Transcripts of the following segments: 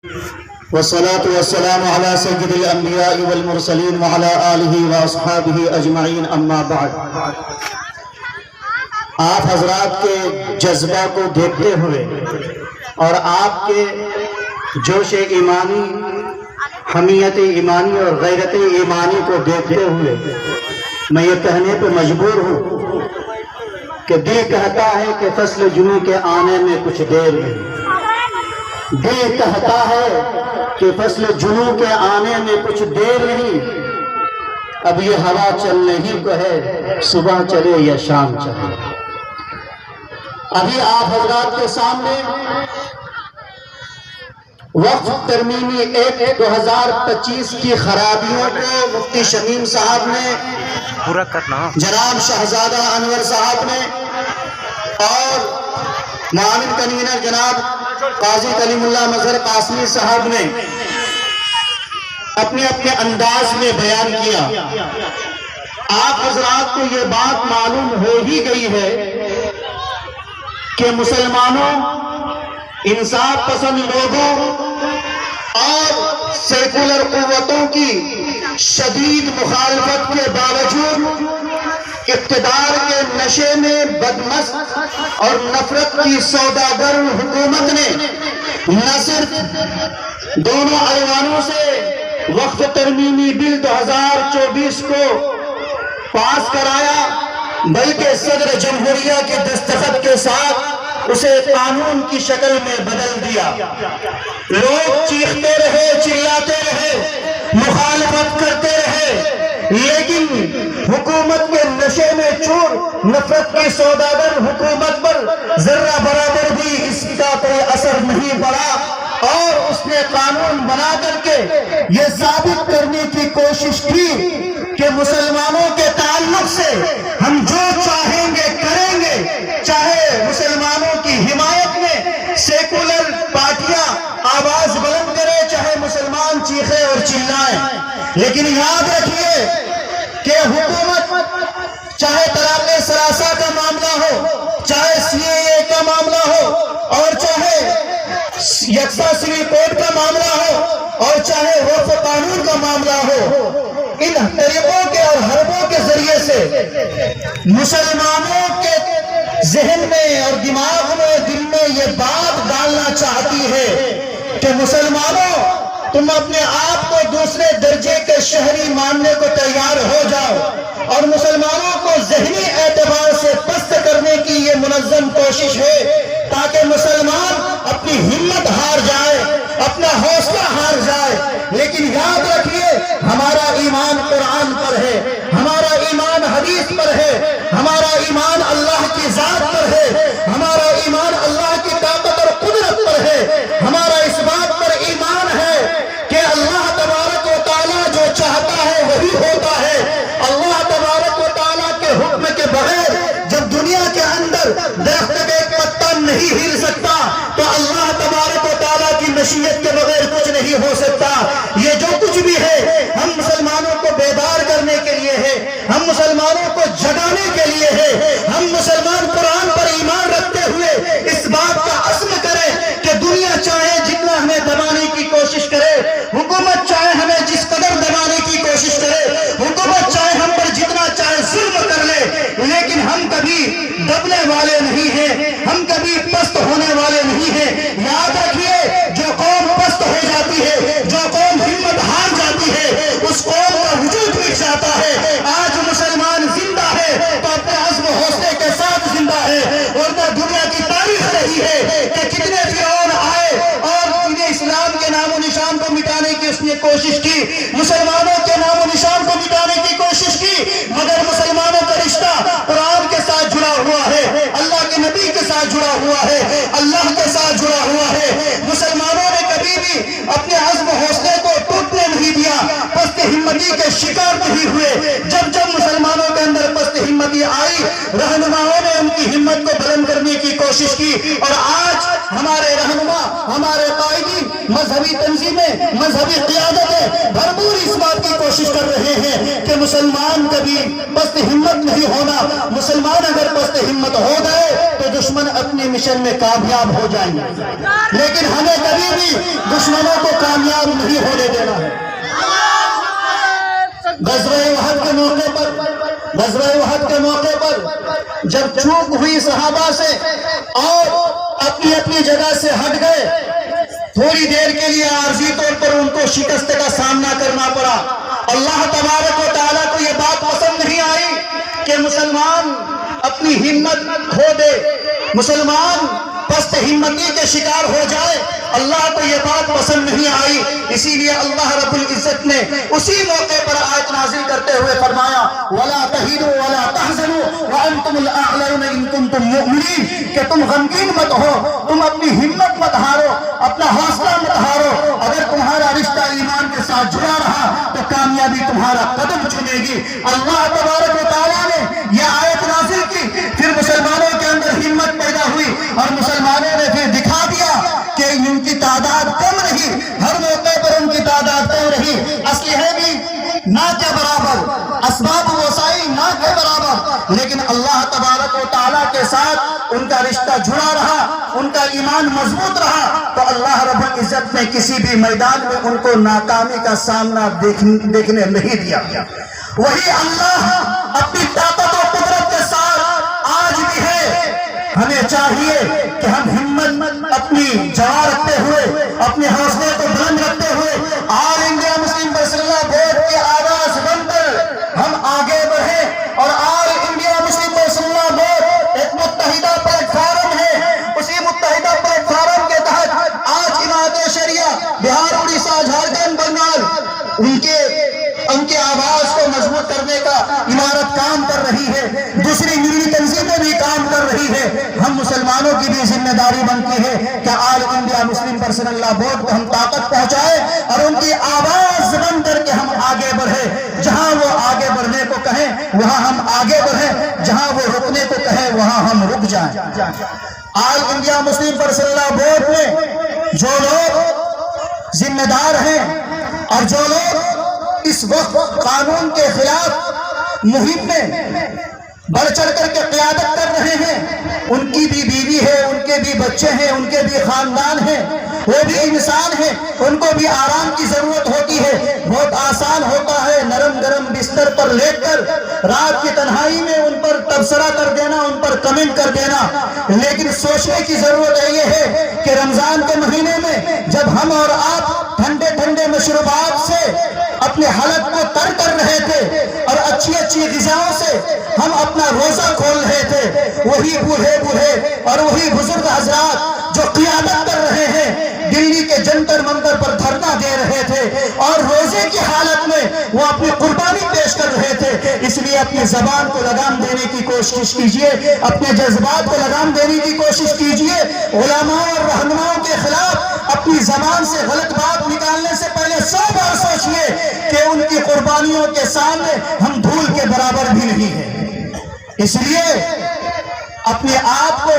والصلاة والسلام على سيد الأنبياء والمرسلين وعلى آلہ واصحابہ اجمعین اما بعد۔ آپ حضرات کے جذبہ کو دیکھتے ہوئے اور آپ کے جوش ایمانی، حمیت ایمانی اور غیرت ایمانی کو دیکھتے ہوئے میں یہ کہنے پہ مجبور ہوں کہ دل کہتا ہے کہ فصل جنوں کے آنے میں کچھ دیر نہیں۔ دل کہتا ہے کہ فصل جنوں کے آنے میں کچھ دیر نہیں، اب یہ ہوا چلنے ہی کو ہے، صبح چلے یا شام چلے۔ ابھی آپ حضرات کے سامنے وقف ترمیمی ایکٹ 2025 کی خرابیوں کو مفتی شمیم صاحب نے، پورا کرنا، جناب شہزادہ انور صاحب نے اور معاون کنوینر جناب قاضی کلیم اللہ مظہر قاسمی صاحب نے اپنے اپنے انداز میں بیان کیا۔ آپ حضرات کو یہ بات معلوم ہو ہی گئی ہے کہ مسلمانوں، انصاف پسند لوگوں اور سیکولر قوتوں کی شدید مخالفت کے باوجود اقتدار کے نشے میں بدمست اور نفرت کی سوداگر حکومت نے نہ صرف دونوں ایوانوں سے وقف ترمیمی بل 2024 کو پاس کرایا، بلکہ صدر جمہوریہ کے دستخط کے ساتھ اسے قانون کی شکل میں بدل دیا۔ لوگ چیختے رہے، چلاتے رہے، مخالفت کرتے رہے، لیکن حکومت کے نشے میں چور نفرت کی سوداگر حکومت پر ذرہ برابر بھی اس کا کوئی اثر نہیں پڑا، اور اس نے قانون بنا کر کے یہ ثابت کرنے کی کوشش کی کہ مسلمانوں کے تعلق سے ہم جو چاہیں گے کریں گے، چاہے مسلمانوں کی حمایت میں سیکولر پارٹیاں آواز بلند کرے، چاہے مسلمان چیخے اور چلائیں، لیکن یاد رکھیے کہ حکومت چاہے طلاق ثلاثہ کا معاملہ ہو، چاہے CAA کا معاملہ ہو، اور چاہے یکساں سول کوڈ کا معاملہ ہو، اور چاہے وقف قانون کا معاملہ ہو، ان طریقوں کے اور حربوں کے ذریعے سے مسلمانوں کے ذہن میں اور دماغ میں، دل میں یہ بات ڈالنا چاہتی ہے کہ مسلمانوں، تم اپنے آپ کو دوسرے درجے کے شہری ماننے کو تیار ہو جاؤ، اور مسلمانوں کو ذہنی اعتبار سے پست کرنے کی یہ منظم کوشش ہے تاکہ مسلمان اپنی ہمت ہار جائے، اپنا حوصلہ ہار جائے۔ لیکن یاد رکھیے، ہمارا ایمان قرآن پر ہے، ہمارا ایمان حدیث پر ہے، ہمارا ایمان اللہ کی ذات پر ہے، ہمارا ایمان اللہ کی طاقت اور قدرت پر ہے، ہمارا اس بات پر ایمان ہے کہ اللہ تبارک و تعالیٰ جو چاہتا ہے وہی ہوتا ہے۔ اللہ تبارک و تعالیٰ کے حکم کے بغیر جب دنیا کے اندر درخت کا ایک پتا نہیں ہل سکتا، تو اللہ تبارک و تعالیٰ کی مشیت کے بغیر کچھ نہیں ہو سکتا۔ یہ جو کچھ بھی ہے ہم مسلمانوں کو بیدار کرنے کے لیے ہے، ہم مسلمانوں کو جگانے کے لیے ہے۔ ہم مسلمان قرآن پر ایمان رکھتے ہوئے اس بات کا عزم کریں کہ دنیا چاہے جتنا ہمیں دبانے کی کوشش کرے، حکومت چاہے ہمیں جس قدر دبانے کی کوشش کرے، حکومت چاہے ہم پر جتنا چاہے ظلم کر لے، لیکن ہم کبھی دبنے والے نہیں ہیں، ہم کبھی پست ہونے والے نہیں ہیں۔ یاد رکھیے، جو قوم پست ہو جاتی ہے، جو قوم ہمت ہار جاتی ہے، اس قوم کا وجود مٹ جاتا ہے۔ آج مسلمان زندہ ہے تو اپنے عزم و حوصلے کے ساتھ زندہ ہے، ورنہ دنیا کی تاریخ رہی ہے کہ کتنے فرعون آئے اور انہیں اسلام کے نام و نشان کو مٹانے کی اس نے کوشش کی، مسلمانوں کے نام و نشان کو مٹانے کی کوشش کی، مگر مسلمانوں کا رشتہ قرآن کے ساتھ جڑا ہوا ہے، اللہ کے نبی کے ساتھ جڑا ہوا ہے، اللہ کے ساتھ جڑا ہوا ہے۔ مسلمانوں نے کبھی بھی اپنے عزم و حوصلے کو ٹوٹنے نہیں دیا، پست ہمتی کے شکار نہیں ہوئے۔ جب جب مسلمانوں کے اندر پست ہمتی آئی، رہنماؤں نے ان کی ہمت کو بلند کرنے کی کوشش کی، اور آج ہمارے رہنما، ہمارے قائدین، مذہبی تنظیمیں، مذہبی قیادتیں بھرپور اس بات کی کوشش کوشش کر رہے ہیں کہ مسلمان کبھی پست ہمت نہیں ہونا، مسلمان اگر پست ہمت ہو گئے تو دشمن اپنے مشن میں کامیاب ہو جائیں گے، لیکن ہمیں کبھی بھی دشمنوں کو کامیاب نہیں ہونے دینا ہے۔ غزوہ احد کے موقع پر جب چوک ہوئی صحابہ سے اور اپنی اپنی جگہ سے ہٹ گئے، تھوڑی دیر کے لیے عارضی طور پر ان کو شکست کا سامنا کرنا پڑا۔ اللہ تبارک و تعالیٰ کو یہ بات پسند نہیں آئی کہ مسلمان اپنی ہمت کھو دے، مسلمان پست ہمتی کے شکار ہو جائے، اللہ کو یہ بات پسند نہیں آئی۔ اسی لیے اللہ رب العزت نے اسی موقع پر آیت نازل کرتے ہوئے فرمایا وَلَا تَهِنُوا وَلَا تَحْزَنُوا وَأَنْتُمُ الْأَعْلَوْنَ إِن كُنتُم مُؤْمِنِينَ، کہ تم غمگین مت ہو، تم اپنی ہمت مت ہارو، اپنا حوصلہ مت ہارو، اگر تمہارا رشتہ ایمان کے ساتھ جڑا رہا تو کامیابی تمہارا قدم چومے گی۔ اللہ تبارک و تعالیٰ نے یہ آیت نازل کی، پھر مسلمانوں کے اندر ہمت پیدا ہوئی اور مسلمانوں نے پھر دکھا دیا کہ ان کی تعداد کم رہی، ہر موقع پر ان کی تعداد کم رہی، اسلحے بھی نہ کے برابر، اسباب و وسائل نہ کے برابر، لیکن اللہ تبارک و تعالیٰ کے ساتھ ان کا رشتہ جڑا رہا، ان کا ایمان مضبوط رہا، تو اللہ رب العزت نے کسی بھی میدان میں ان کو ناکامی کا سامنا دیکھنے نہیں دیا۔ وہی اللہ اپنی طاقت و قدرت کے ساتھ آج بھی ہے۔ ہمیں چاہیے کہ ہم ہمت اپنی جمع رکھتے ہوئے، اپنے حوصلے کو بلند رکھتے ہوئے آل انڈیا مسلم پرسنل بورڈ کے آواز بن کر ہم آگے بڑھیں، اور آل انڈیا مسلم پرسنل بورڈ ایک متحدہ پلیٹ فارم ہے، اسی متحدہ پلیٹ فارم کے تحت آج جماعت شریعہ بہار، اڑیسہ، جھارکھنڈ، بنگال ان کے آواز کو مضبوط کرنے کا عمارت کام کر رہی ہے، دوسری نیلی تنظیمیں بھی کام کر رہی ہے۔ ہم مسلمانوں کی بھی ذمہ داری بنتی ہے کہ آل انڈیا مسلم پرسنل لا بورڈ کو ہم طاقت پہنچائے اور ان کی آواز بن کر کے ہم آگے بڑھے، جہاں وہ آگے بڑھنے کو کہیں وہاں ہم آگے بڑھیں، جہاں وہ رکنے کو کہیں وہاں ہم رک جائیں۔ آل انڈیا مسلم پرسنل لا بورڈ میں جو لوگ ذمہ دار ہیں اور جو لوگ اس وقت قانون کے خلاف مہم میں بڑھ چڑھ کر کے قیادت کر رہے ہیں، ان کی بھی بیوی ہے، ان کے بھی بچے ہیں، ان کے بھی خاندان ہیں، وہ بھی انسان ہیں، ان کو بھی آرام کی ضرورت ہوتی ہے۔ بہت آسان ہوتا ہے نرم گرم بستر پر لیٹ کر رات کی تنہائی میں ان پر تبصرہ کر دینا، ان پر کمنٹ کر دینا، لیکن سوچنے کی ضرورت یہ ہے کہ رمضان کے مہینے میں جب ہم اور آپ ٹھنڈے ٹھنڈے مشروبات سے اپنے حلق کو تر کر رہے تھے اور اچھی اچھی غذاؤں سے ہم اپنا روزہ کھول رہے تھے، وہی بوڑھے اور وہی بزرگ حضرات جو قیادت کر رہے ہیں دلی کے جنتر منتر پر دھرنا دے رہے تھے اور روزے کی حالت میں وہ اپنی قربانی پیش کر رہے تھے۔ اس لیے اپنی زبان کو لگام دینے کی کوشش کیجئے، اپنے جذبات کو لگام دینے کی کوشش کیجئے۔ علماء اور رہنماؤں کے خلاف اپنی زبان سے غلط بات نکالنے سے پہلے 100 بار سوچئے کہ ان کی قربانیوں کے سامنے ہم دھول کے برابر بھی نہیں ہیں۔ اس لیے اپنے آپ کو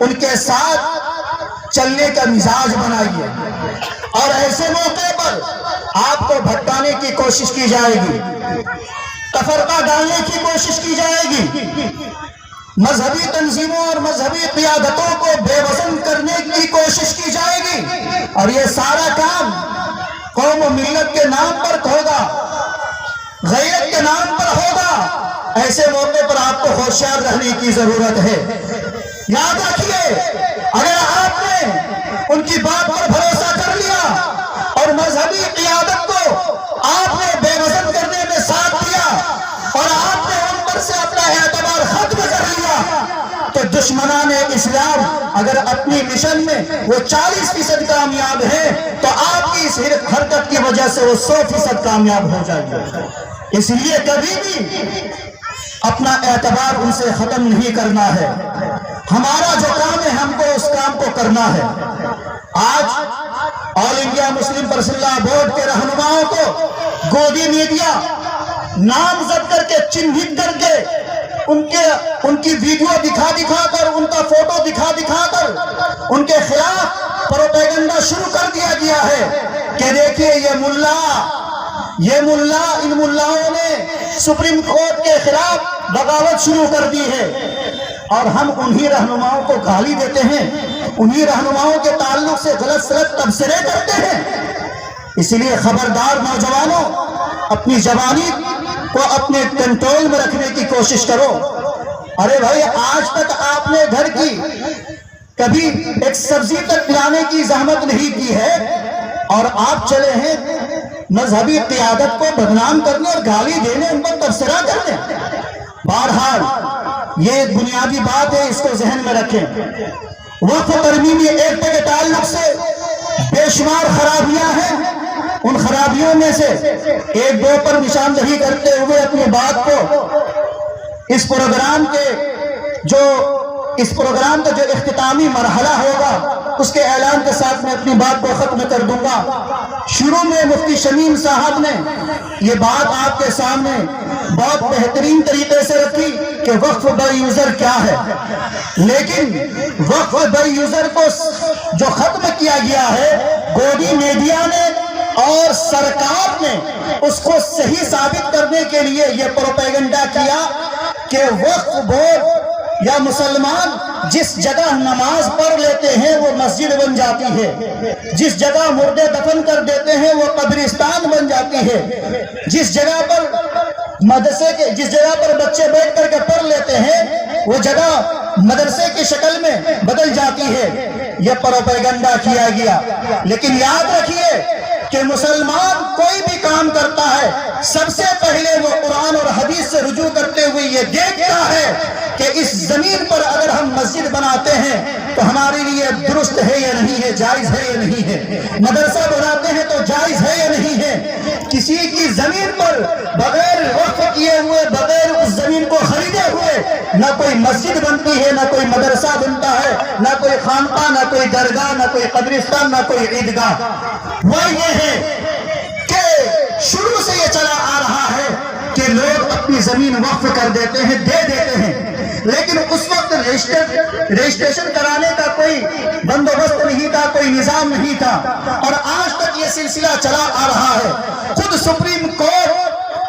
ان کے ساتھ چلنے کا مزاج بنائیے، اور ایسے موقع پر آپ کو بھٹکانے کی کوشش کی جائے گی، تفرقہ ڈالنے کی کوشش کی جائے گی، مذہبی تنظیموں اور مذہبی قیادتوں کو بے وزن کرنے کی کوشش کی جائے گی، اور یہ سارا کام قوم و ملت کے نام پر ہوگا، غیرت کے نام پر ہوگا۔ ایسے موقع پر آپ کو ہوشیار رہنے کی ضرورت ہے۔ یاد رکھیے، اگر آپ نے ان کی بات پر بھروسہ کر لیا اور مذہبی قیادت کو آپ نے بے وزن کرنے میں ساتھ دیا اور آپ نے ان پر سے اپنا اعتبار ختم کر لیا، تو دشمنان اسلام اگر اپنی مشن میں وہ 40% کامیاب ہیں تو آپ کی اس حرکت کی وجہ سے وہ 100% کامیاب ہو جائیں گے۔ اس لیے کبھی بھی اپنا اعتبار ان سے ختم نہیں کرنا ہے۔ ہمارا جو کام ہے ہم کو اس کام کو کرنا ہے۔ آج آل انڈیا مسلم پرسنل لا بورڈ کے رہنماؤں کو گودی میڈیا نامزد کر کے چنہت کر کے ان کی ویڈیو دکھا کر ان کا فوٹو دکھا کر ان کے خلاف پروپیگنڈا شروع کر دیا گیا ہے کہ دیکھیے یہ ملا ان ملاؤں نے سپریم کورٹ کے خلاف بغاوت شروع کر دی ہے، اور ہم انہی رہنماؤں کو گالی دیتے ہیں، انہی رہنماؤں کے تعلق سے غلط سلط تبصرے کرتے ہیں۔ اسی لیے خبردار نوجوانوں، اپنی زبانی کو اپنے کنٹرول میں رکھنے کی کوشش کرو۔ ارے بھائی، آج تک آپ نے گھر کی کبھی ایک سبزی تک لانے کی زحمت نہیں کی ہے، اور آپ چلے ہیں مذہبی قیادت کو بدنام کرنے اور گالی دینے، ان پر تبصرہ کرنے۔ بہرحال یہ ایک بنیادی بات ہے، اس کو ذہن میں رکھیں۔ وقف ترمیمی ایکٹ کے تعلق سے بے شمار خرابیاں ہیں، ان خرابیوں میں سے ایک دو پر نشاندہی کرتے ہوئے اپنی بات کو اس پروگرام کا جو اختتامی مرحلہ ہوگا اس کے اعلان کے ساتھ میں اپنی بات کو ختم کر دوں گا۔ شروع میں مفتی شمیم صاحب نے یہ بات آپ کے سامنے بہت بہترین طریقے سے رکھی کہ وقف بائی یوزر کیا ہے، لیکن وقف بائی یوزر کو جو ختم کیا گیا ہے، گودی میڈیا نے اور سرکار نے اس کو صحیح ثابت کرنے کے لیے یہ پروپیگنڈا کیا کہ وقف بورڈ یا مسلمان جس جگہ نماز پڑھ لیتے ہیں وہ مسجد بن جاتی ہے، جس جگہ مردے دفن کر دیتے ہیں وہ قبرستان بن جاتی ہے، جس جگہ پر بچے بیٹھ کر کے پڑھ لیتے ہیں وہ جگہ مدرسے کی شکل میں بدل جاتی ہے۔ یہ پروپیگنڈا کیا گیا، لیکن یاد رکھیے کہ مسلمان کوئی بھی کام کرتا ہے سب سے پہلے وہ قرآن اور حدیث سے رجوع کرتے ہوئے یہ دیکھتا ہے کہ اس زمین پر اگر ہم مسجد بناتے ہیں تو ہمارے لیے درست ہے یا نہیں ہے، جائز ہے یا نہیں ہے، مدرسہ بناتے ہیں تو جائز ہے یا نہیں ہے۔ کسی کی زمین پر بغیر وقف کیے ہوئے، بغیر اس زمین کو خریدے ہوئے نہ کوئی مسجد بنتی ہے، نہ کوئی مدرسہ بنتا ہے، نہ کوئی خانقاہ، نہ کوئی درگاہ، نہ کوئی قبرستان، نہ کوئی عیدگاہ۔ وہ یہ ہے کہ شروع سے یہ چلا آ رہا ہے کہ لوگ اپنی زمین وقف کر دیتے ہیں، دے دیتے ہیں، لیکن اس وقت رجسٹریشن کرانے کا کوئی بندوبست نہیں تھا، کوئی نظام نہیں تھا، اور آج تک یہ سلسلہ چلا آ رہا ہے۔ خود سپریم کورٹ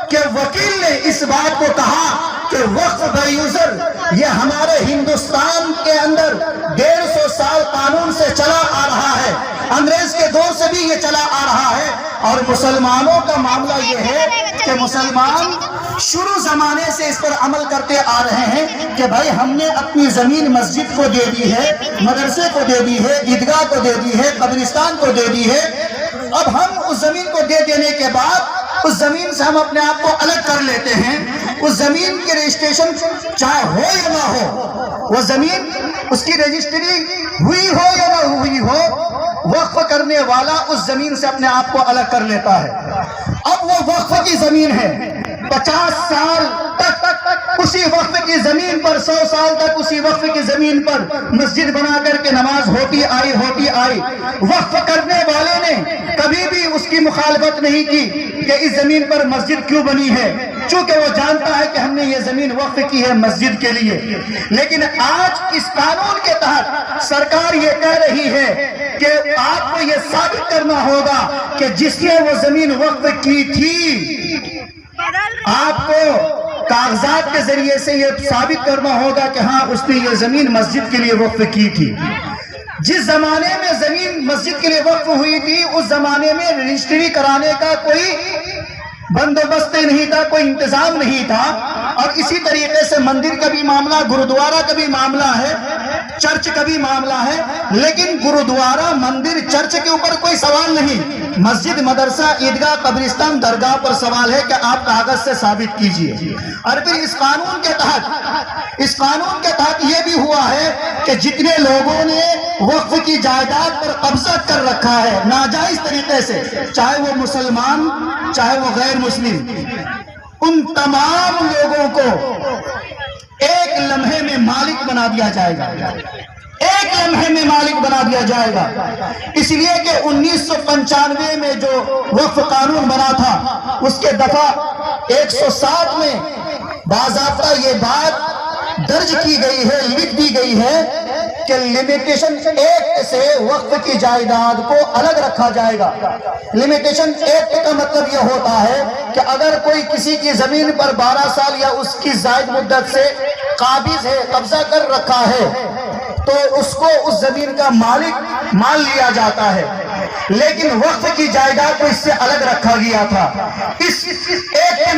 کے وکیل نے اس بات کو کہا کہ وقف بائی یوزر یہ ہمارے ہندوستان کے اندر 150 سال قانون سے چلا آ رہا ہے، انگریز کے دور سے بھی یہ چلا آ رہا ہے، اور مسلمانوں کا معاملہ یہ ہے کہ مسلمان شروع زمانے سے اس پر عمل کرتے آ رہے ہیں کہ بھائی ہم نے اپنی زمین مسجد کو دے دی ہے، مدرسے کو دے دی ہے، عیدگاہ کو دے دی ہے، قبرستان کو دے دی ہے، اب ہم اس زمین کو دے دینے کے بعد اس زمین سے ہم اپنے آپ کو الگ کر لیتے ہیں۔ اس زمین کی رجسٹریشن چاہے ہو یا نہ ہو، وہ زمین اس کی رجسٹری ہوئی ہو یا نہ ہوئی ہو، وقف کرنے والا اس زمین سے اپنے آپ کو الگ کر لیتا ہے۔ اب وہ وقف کی زمین ہے، 50 سال تک اسی وقف کی زمین پر، 100 سال تک اسی وقف کی زمین پر مسجد بنا کر کے نماز ہوتی آئی۔ وقف کرنے والے نے کبھی بھی اس کی مخالفت نہیں کی کہ اس زمین پر مسجد کیوں بنی ہے، چونکہ وہ جانتا ہے کہ ہم نے یہ زمین وقف کی ہے مسجد کے لیے۔ لیکن آج اس قانون کے تحت سرکار یہ کہہ رہی ہے کہ آپ کو یہ ثابت کرنا ہوگا کہ جس نے وہ زمین وقف کی تھی، آپ کو کاغذات کے ذریعے سے یہ ثابت کرنا ہوگا کہ ہاں اس نے یہ زمین مسجد کے لیے وقف کی تھی۔ جس زمانے میں زمین مسجد کے لیے وقف ہوئی تھی اس زمانے میں رجسٹری کرانے کا کوئی بندوبست نہیں تھا، کوئی انتظام نہیں تھا، اور اسی طریقے سے مندر کا بھی معاملہ، گرودوارہ کا بھی معاملہ ہے، چرچ کا بھی معاملہ ہے، لیکن گرودوارہ، مندر، چرچ کے اوپر کوئی سوال نہیں، مسجد، مدرسہ، عیدگاہ، قبرستان، درگاہ پر سوال ہے کہ آپ کاغذ سے ثابت کیجئے۔ اور پھر اس قانون کے تحت یہ بھی ہوا ہے کہ جتنے لوگوں نے وقف کی جائیداد پر قبضہ کر رکھا ہے ناجائز طریقے سے، چاہے وہ مسلمان چاہے وہ غیر مسلم، ان تمام لوگوں کو ایک لمحے میں مالک بنا دیا جائے گا، ایک لمحے میں مالک بنا دیا جائے گا۔ اس لیے کہ 1995 میں جو وقف قانون بنا تھا اس کے دفعہ 107 میں باضابطہ یہ بات درج کی گئی ہے، لکھ دی گئی ہے کہ لیمیٹیشن ایکٹ سے وقف کی جائیداد کو الگ رکھا جائے گا۔ لیمیٹیشن ایکٹ کا مطلب یہ ہوتا ہے کہ اگر کوئی کسی کی زمین پر 12 سال یا اس کی زائد مدت سے قابض ہے، قبضہ کر رکھا ہے، تو اس کو اس زمین کا مالک مان لیا جاتا ہے، لیکن وقف کی جائیداد کو اس سے الگ رکھا گیا تھا۔ اس ایکٹ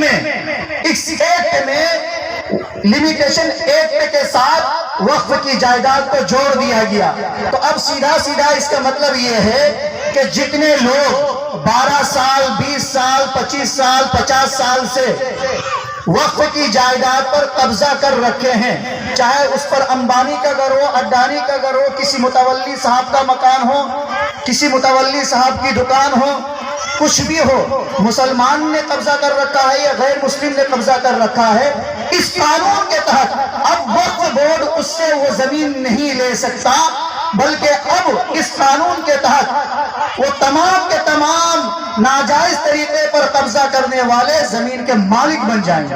میں لیمیٹیشن ایکٹ کے ساتھ وقف کی جائیداد کو جوڑ دیا گیا۔ تو اب سیدھا اس کا مطلب یہ ہے کہ جتنے لوگ 12 سال 20 سال 25 سال 50 سال سے وقف کی جائیداد پر قبضہ کر رکھے ہیں، چاہے اس پر امبانی کا گھر ہو، اڈانی کا گھر ہو، کسی متولی صاحب کا مکان ہو، کسی متولی صاحب کی دکان ہو، کچھ بھی ہو، مسلمان نے قبضہ کر رکھا ہے یا غیر مسلم نے قبضہ کر رکھا ہے، اس قانون کے تحت اب وقف بورڈ اس سے وہ زمین نہیں لے سکتا، بلکہ اب اس قانون کے تحت وہ تمام کے تمام ناجائز طریقے پر قبضہ کرنے والے زمین کے مالک بن جائیں گے۔